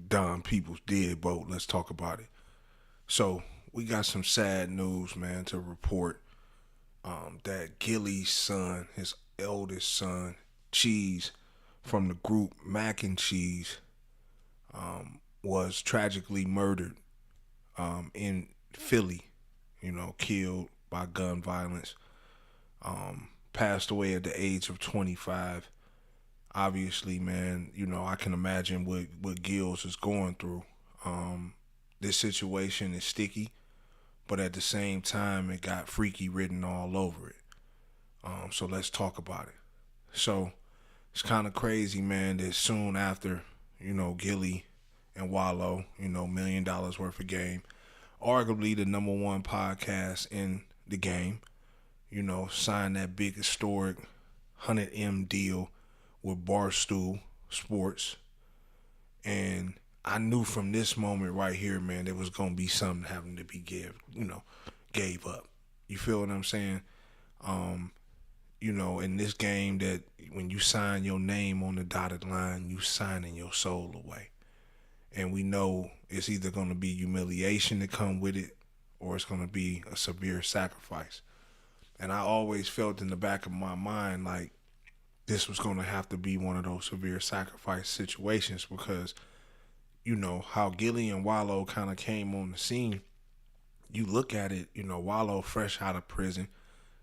Don Peoples Deadbolt. Let's talk about it. So we got some sad news, man, to report. That Gillie's son, his eldest son, Cheese, from the group Mac and Cheese, was tragically murdered in Philly. Killed by gun violence. Passed away at the age of 25. Obviously, man, I can imagine what Gills is going through. This situation is sticky, but at the same time, it got freaky written all over it. So let's talk about it. So it's kind of crazy, man, that soon after, Gillie and Wallow, $1 million worth of game, arguably the number one podcast in the game, signed that big historic 100M deal with Barstool Sports. And I knew from this moment right here, man, there was gonna be something having to be gave up. You feel what I'm saying? Um, in this game that when you sign your name on the dotted line, you signing your soul away. And we know it's either gonna be humiliation to come with it or it's gonna be a severe sacrifice. And I always felt in the back of my mind like this was gonna have to be one of those severe sacrifice situations because how Gillie and Wallow kind of came on the scene. You look at it, Wallow fresh out of prison,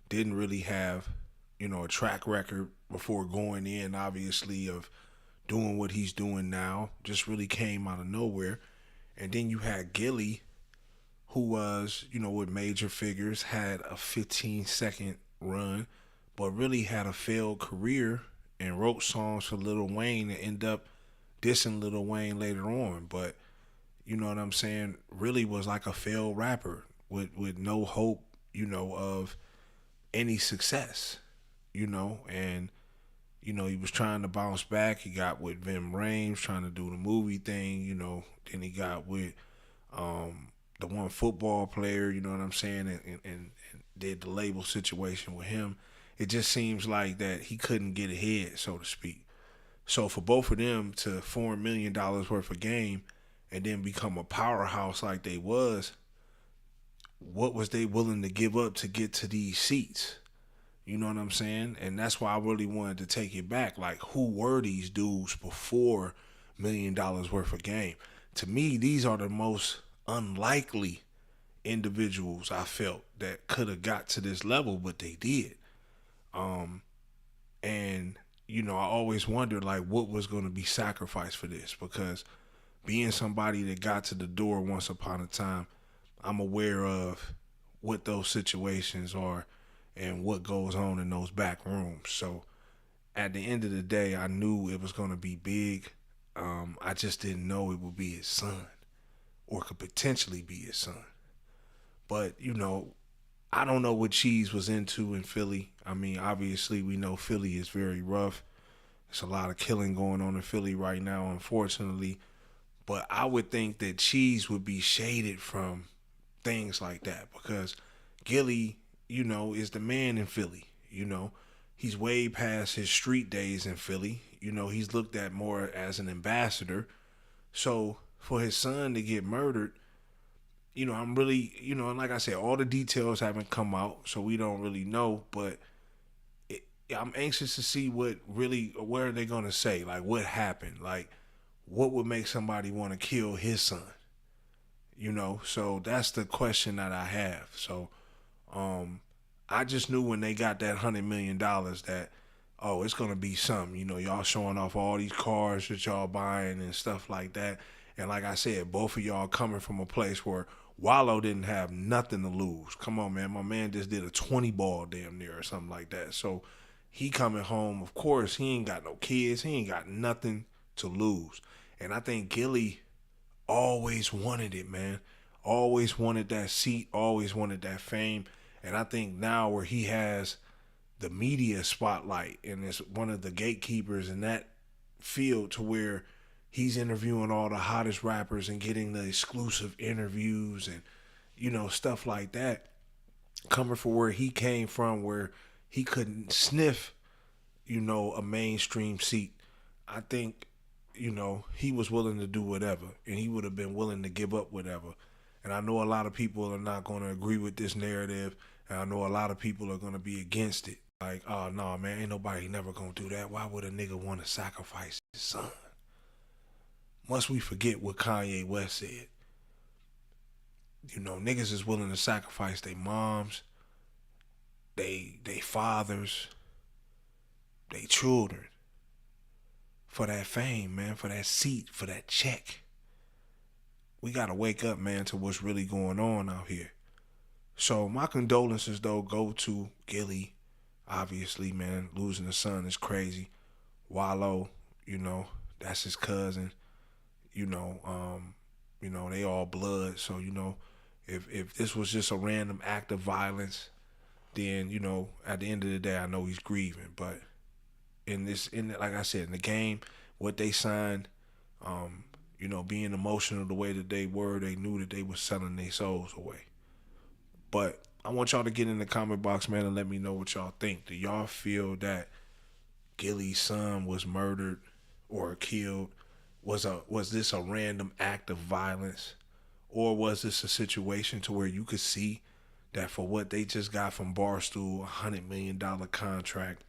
didn't really have, a track record before going in, obviously, of doing what he's doing now. Just really came out of nowhere. And then you had Gillie, who was, with major figures, had a 15-second run, but really had a failed career and wrote songs for Lil Wayne and end up dissing Lil Wayne later on. But you know what I'm saying, really was like a failed rapper with no hope, of any success, and he was trying to bounce back. He got with Vim Rames trying to do the movie thing, then he got with the one football player, you know what I'm saying, and did the label situation with him. It just seems like that he couldn't get ahead, so to speak. So for both of them to $4 million worth of game and then become a powerhouse like they was, what was they willing to give up to get to these seats? You know what I'm saying? And that's why I really wanted to take it back. Like, who were these dudes before $1 million worth of game? To me, these are the most unlikely individuals I felt that could have got to this level, but they did. Um, and I always wondered like what was going to be sacrificed for this because being somebody that got to the door once upon a time, I'm aware of what those situations are and what goes on in those back rooms. So at the end of the day, I knew it was going to be big. I just didn't know it would be his son or could potentially be his son. But, I don't know what Cheese was into in Philly. I mean, obviously, we know Philly is very rough. There's a lot of killing going on in Philly right now, unfortunately. But I would think that Cheese would be shaded from things like that because Gillie, is the man in Philly. He's way past his street days in Philly. He's looked at more as an ambassador. So for his son to get murdered, I'm really, and like I said, all the details haven't come out, so we don't really know. But I'm anxious to see what are they gonna say? Like, what happened? Like, what would make somebody want to kill his son? So that's the question that I have. So, I just knew when they got that $100 million that, oh, it's gonna be something. Y'all showing off all these cars that y'all buying and stuff like that. And like I said, both of y'all coming from a place where Wallow didn't have nothing to lose. Come on, man. My man just did a 20 ball damn near or something like that. So he coming home, of course, he ain't got no kids. He ain't got nothing to lose. And I think Gillie always wanted it, man. Always wanted that seat, always wanted that fame. And I think now where he has the media spotlight and is one of the gatekeepers in that field to where he's interviewing all the hottest rappers and getting the exclusive interviews and stuff like that, coming from where he came from where he couldn't sniff a mainstream seat. I think he was willing to do whatever, and he would have been willing to give up whatever. And I know a lot of people are not going to agree with this narrative, and I know a lot of people are going to be against it. Like, oh no, man, ain't nobody never gonna do that. Why would a nigga want to sacrifice his son? Must we forget what Kanye West said? Niggas is willing to sacrifice their moms, they fathers, they children for that fame, man, for that seat, for that check. We gotta wake up, man, to what's really going on out here. So my condolences though go to Gillie. Obviously, man, losing a son is crazy. Wallow, that's his cousin. They all blood. So, if this was just a random act of violence, then, at the end of the day, I know he's grieving. But like I said, in the game, what they signed, being emotional the way that they were, they knew that they were selling their souls away. But I want y'all to get in the comment box, man, and let me know what y'all think. Do y'all feel that Gillie's son was murdered or killed? Was this a random act of violence? Or was this a situation to where you could see that for what they just got from Barstool, $100 million contract,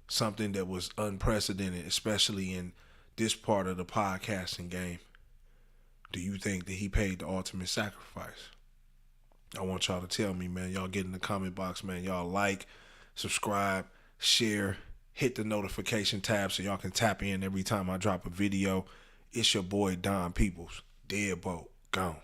something that was unprecedented, especially in this part of the podcasting game? Do you think that he paid the ultimate sacrifice? I want y'all to tell me, man. Y'all get in the comment box, man. Y'all like, subscribe, share, hit the notification tab so y'all can tap in every time I drop a video. It's your boy Don Peoples. Deadbolt. Gone.